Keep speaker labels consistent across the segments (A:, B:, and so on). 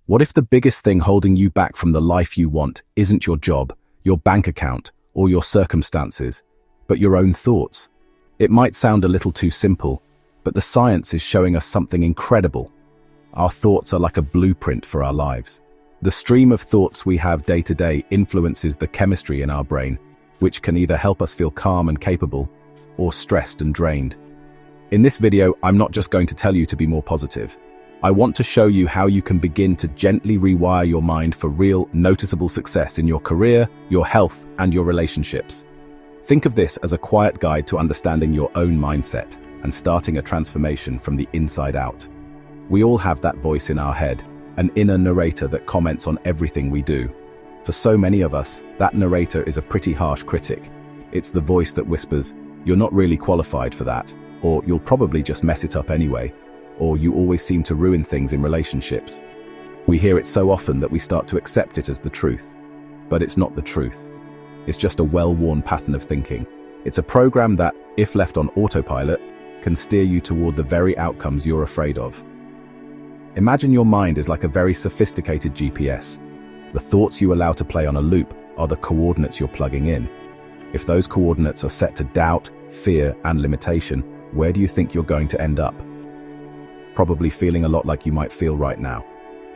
A: What if the biggest thing holding you back from the life you want isn't your job, your bank account, or your circumstances, but your own thoughts? It might sound a little too simple, but the science is showing us something incredible. Our thoughts are like a blueprint for our lives. The stream of thoughts we have day to day influences the chemistry in our brain, which can either help us feel calm and capable, or stressed and drained. In this video, I'm not just going to tell you to be more positive. I want to show you how you can begin to gently rewire your mind for real, noticeable success in your career, your health, and your relationships. Think of this as a quiet guide to understanding your own mindset and starting a transformation from the inside out. We all have that voice in our head, an inner narrator that comments on everything we do. For so many of us, that narrator is a pretty harsh critic. It's the voice that whispers, "You're not really qualified for that," or "You'll probably just mess it up anyway," or "You always seem to ruin things in relationships." We hear it so often that we start to accept it as the truth. But it's not the truth. It's just a well-worn pattern of thinking. It's a program that, if left on autopilot, can steer you toward the very outcomes you're afraid of. Imagine your mind is like a very sophisticated GPS. The thoughts you allow to play on a loop are the coordinates you're plugging in. If those coordinates are set to doubt, fear, and limitation, where do you think you're going to end up? Probably feeling a lot like you might feel right now.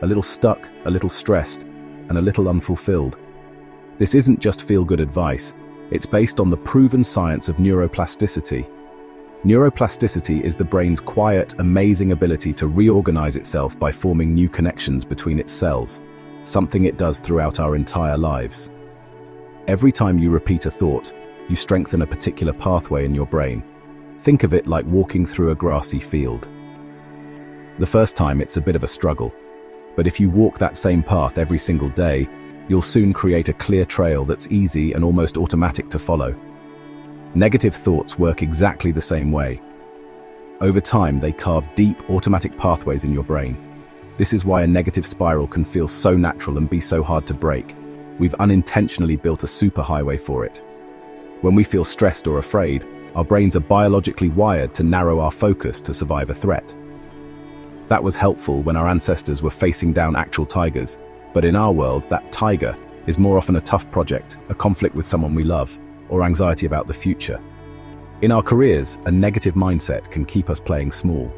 A: A little stuck, a little stressed, and a little unfulfilled. This isn't just feel-good advice. It's based on the proven science of neuroplasticity. Neuroplasticity is the brain's quiet, amazing ability to reorganize itself by forming new connections between its cells, something it does throughout our entire lives. Every time you repeat a thought, you strengthen a particular pathway in your brain. Think of it like walking through a grassy field. The first time it's a bit of a struggle, but if you walk that same path every single day, you'll soon create a clear trail that's easy and almost automatic to follow. Negative thoughts work exactly the same way. Over time, they carve deep, automatic pathways in your brain. This is why a negative spiral can feel so natural and be so hard to break. We've unintentionally built a superhighway for it. When we feel stressed or afraid, our brains are biologically wired to narrow our focus to survive a threat. That was helpful when our ancestors were facing down actual tigers, but in our world, that tiger is more often a tough project, a conflict with someone we love, or anxiety about the future. In our careers, a negative mindset can keep us playing small.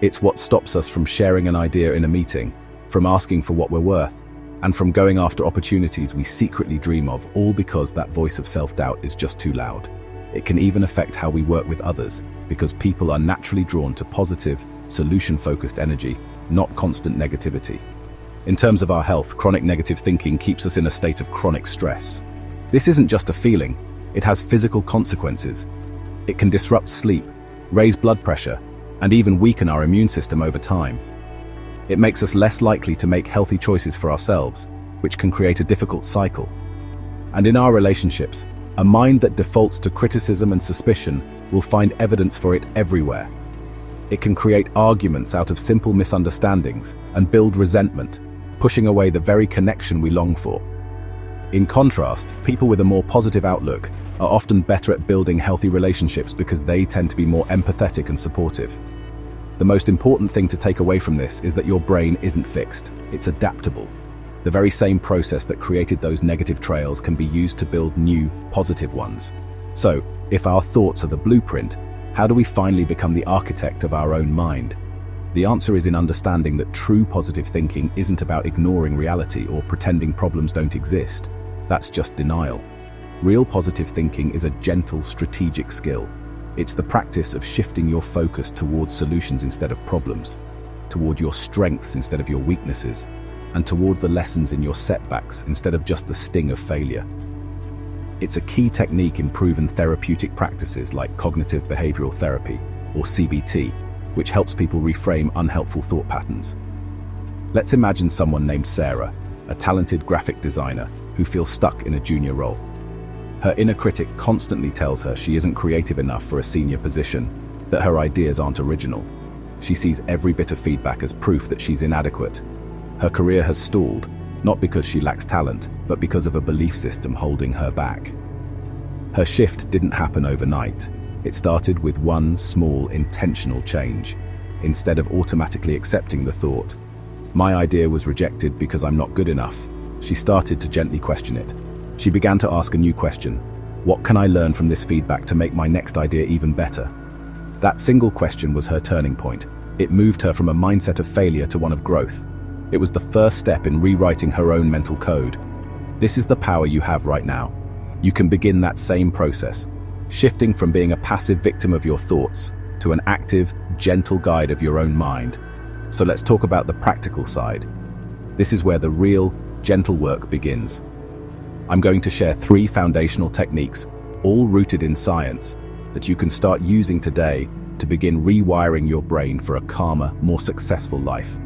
A: It's what stops us from sharing an idea in a meeting, from asking for what we're worth, and from going after opportunities we secretly dream of, all because that voice of self-doubt is just too loud. It can even affect how we work with others, because people are naturally drawn to positive, solution-focused energy, not constant negativity. In terms of our health, chronic negative thinking keeps us in a state of chronic stress. This isn't just a feeling, it has physical consequences. It can disrupt sleep, raise blood pressure, and even weaken our immune system over time. It makes us less likely to make healthy choices for ourselves, which can create a difficult cycle. And in our relationships, a mind that defaults to criticism and suspicion will find evidence for it everywhere. It can create arguments out of simple misunderstandings and build resentment, pushing away the very connection we long for. In contrast, people with a more positive outlook are often better at building healthy relationships because they tend to be more empathetic and supportive. The most important thing to take away from this is that your brain isn't fixed, it's adaptable. The very same process that created those negative trails can be used to build new, positive ones. So, if our thoughts are the blueprint, how do we finally become the architect of our own mind? The answer is in understanding that true positive thinking isn't about ignoring reality or pretending problems don't exist. That's just denial. Real positive thinking is a gentle, strategic skill. It's the practice of shifting your focus towards solutions instead of problems, toward your strengths instead of your weaknesses, and toward the lessons in your setbacks instead of just the sting of failure. It's a key technique in proven therapeutic practices like cognitive behavioral therapy, or CBT, which helps people reframe unhelpful thought patterns. Let's imagine someone named Sarah, a talented graphic designer who feels stuck in a junior role. Her inner critic constantly tells her she isn't creative enough for a senior position, that her ideas aren't original. She sees every bit of feedback as proof that she's inadequate. Her career has stalled, not because she lacks talent, but because of a belief system holding her back. Her shift didn't happen overnight. It started with one small, intentional change. Instead of automatically accepting the thought, My idea was rejected because I'm not good enough. She started to gently question it. She began to ask a new question. What can I learn from this feedback to make my next idea even better? That single question was her turning point. It moved her from a mindset of failure to one of growth. It was the first step in rewriting her own mental code. This is the power you have right now. You can begin that same process, shifting from being a passive victim of your thoughts to an active, gentle guide of your own mind. So let's talk about the practical side. This is where the real, gentle work begins. I'm going to share 3 foundational techniques, all rooted in science, that you can start using today to begin rewiring your brain for a calmer, more successful life.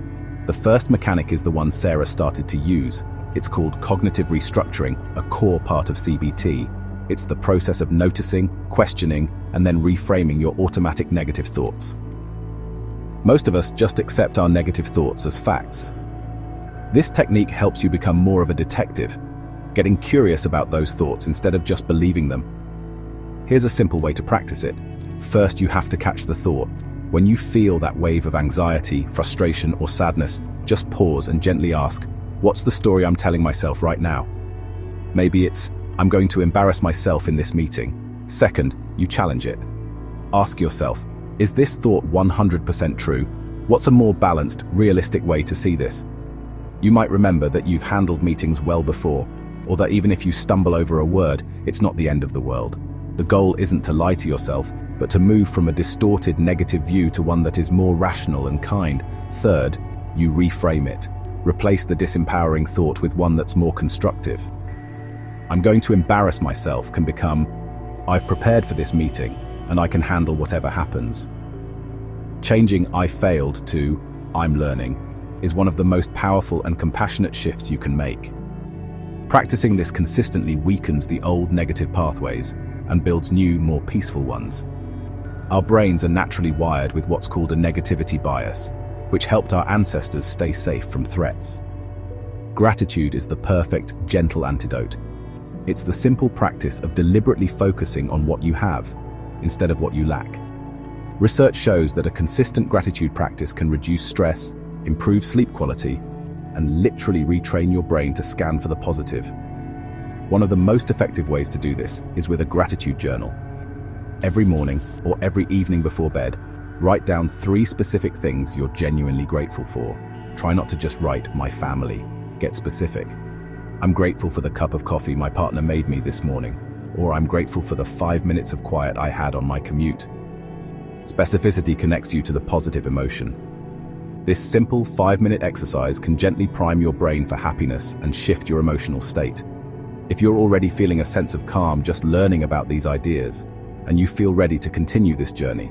A: The first mechanic is the one Sarah started to use. It's called cognitive restructuring, a core part of CBT. It's the process of noticing, questioning, and then reframing your automatic negative thoughts. Most of us just accept our negative thoughts as facts. This technique helps you become more of a detective, getting curious about those thoughts instead of just believing them. Here's a simple way to practice it. First, you have to catch the thought. When you feel that wave of anxiety, frustration, or sadness, just pause and gently ask, what's the story I'm telling myself right now? Maybe it's, I'm going to embarrass myself in this meeting. Second, you challenge it. Ask yourself, is this thought 100% true? What's a more balanced, realistic way to see this? You might remember that you've handled meetings well before, or that even if you stumble over a word, it's not the end of the world. The goal isn't to lie to yourself, but to move from a distorted negative view to one that is more rational and kind. Third, you reframe it. Replace the disempowering thought with one that's more constructive. I'm going to embarrass myself can become, I've prepared for this meeting, and I can handle whatever happens. Changing I failed to I'm learning is one of the most powerful and compassionate shifts you can make. Practicing this consistently weakens the old negative pathways and builds new, more peaceful ones. Our brains are naturally wired with what's called a negativity bias, which helped our ancestors stay safe from threats. Gratitude is the perfect, gentle antidote. It's the simple practice of deliberately focusing on what you have, instead of what you lack. Research shows that a consistent gratitude practice can reduce stress, improve sleep quality, and literally retrain your brain to scan for the positive. One of the most effective ways to do this is with a gratitude journal. Every morning or every evening before bed, write down 3 specific things you're genuinely grateful for. Try not to just write, my family. Get specific. I'm grateful for the cup of coffee my partner made me this morning, or I'm grateful for the 5 minutes of quiet I had on my commute. Specificity connects you to the positive emotion. This simple 5-minute exercise can gently prime your brain for happiness and shift your emotional state. If you're already feeling a sense of calm just learning about these ideas, and you feel ready to continue this journey,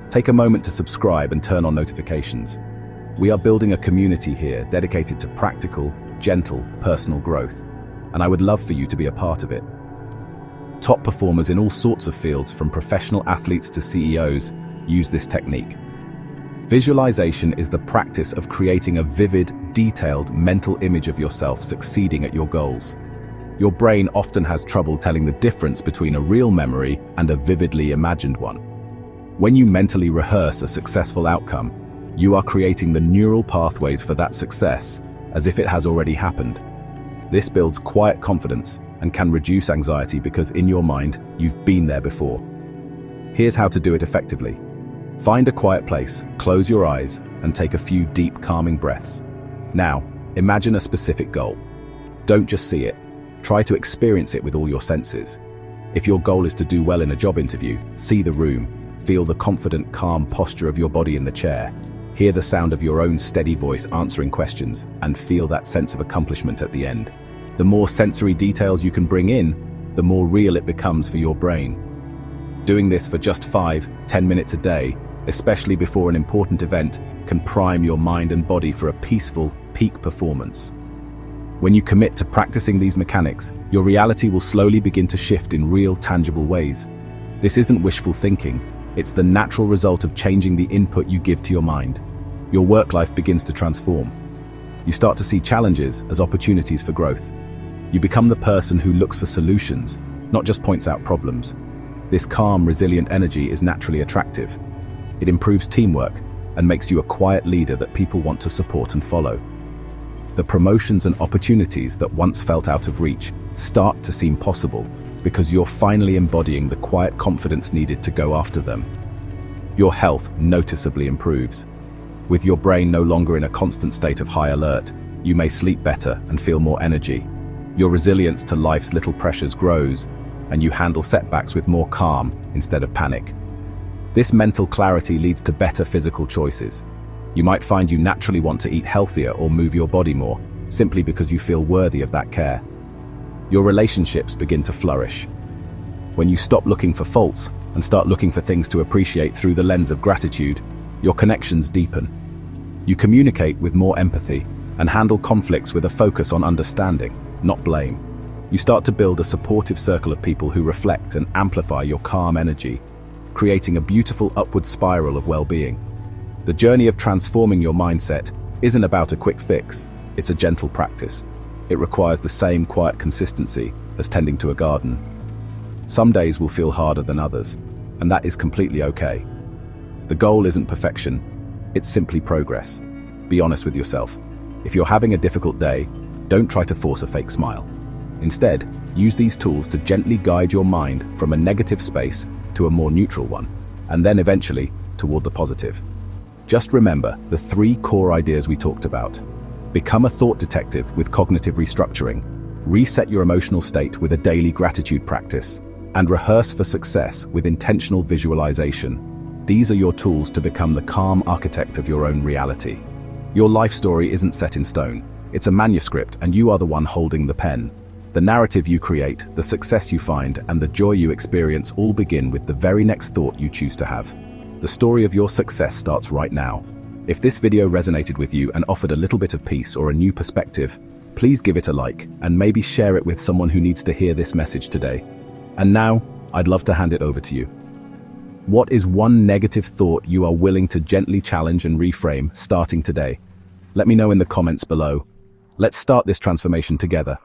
A: take a moment to subscribe and turn on notifications. We are building a community here dedicated to practical, gentle, personal growth, and I would love for you to be a part of it. Top performers in all sorts of fields, from professional athletes to CEOs, use this technique. Visualization is the practice of creating a vivid, detailed mental image of yourself succeeding at your goals. Your brain often has trouble telling the difference between a real memory and a vividly imagined one. When you mentally rehearse a successful outcome, you are creating the neural pathways for that success as if it has already happened. This builds quiet confidence and can reduce anxiety because in your mind, you've been there before. Here's how to do it effectively. Find a quiet place, close your eyes, and take a few deep, calming breaths. Now, imagine a specific goal. Don't just see it. Try to experience it with all your senses. If your goal is to do well in a job interview, see the room, feel the confident, calm posture of your body in the chair, hear the sound of your own steady voice answering questions, and feel that sense of accomplishment at the end. The more sensory details you can bring in, the more real it becomes for your brain. Doing this for just 5-10 minutes a day, especially before an important event, can prime your mind and body for a peaceful, peak performance. When you commit to practicing these mechanics, your reality will slowly begin to shift in real, tangible ways. This isn't wishful thinking, it's the natural result of changing the input you give to your mind. Your work life begins to transform. You start to see challenges as opportunities for growth. You become the person who looks for solutions, not just points out problems. This calm, resilient energy is naturally attractive. It improves teamwork and makes you a quiet leader that people want to support and follow. The promotions and opportunities that once felt out of reach start to seem possible because you're finally embodying the quiet confidence needed to go after them. Your health noticeably improves. With your brain no longer in a constant state of high alert, you may sleep better and feel more energy. Your resilience to life's little pressures grows, and you handle setbacks with more calm instead of panic. This mental clarity leads to better physical choices. You might find you naturally want to eat healthier or move your body more, simply because you feel worthy of that care. Your relationships begin to flourish. When you stop looking for faults and start looking for things to appreciate through the lens of gratitude, your connections deepen. You communicate with more empathy and handle conflicts with a focus on understanding, not blame. You start to build a supportive circle of people who reflect and amplify your calm energy, creating a beautiful upward spiral of well-being. The journey of transforming your mindset isn't about a quick fix, it's a gentle practice. It requires the same quiet consistency as tending to a garden. Some days will feel harder than others, and that is completely okay. The goal isn't perfection, it's simply progress. Be honest with yourself. If you're having a difficult day, don't try to force a fake smile. Instead, use these tools to gently guide your mind from a negative space to a more neutral one, and then eventually toward the positive. Just remember the 3 core ideas we talked about. Become a thought detective with cognitive restructuring, reset your emotional state with a daily gratitude practice, and rehearse for success with intentional visualization. These are your tools to become the calm architect of your own reality. Your life story isn't set in stone. It's a manuscript, and you are the one holding the pen. The narrative you create, the success you find, and the joy you experience all begin with the very next thought you choose to have. The story of your success starts right now. If this video resonated with you and offered a little bit of peace or a new perspective, please give it a like and maybe share it with someone who needs to hear this message today. And now, I'd love to hand it over to you. What is one negative thought you are willing to gently challenge and reframe starting today? Let me know in the comments below. Let's start this transformation together.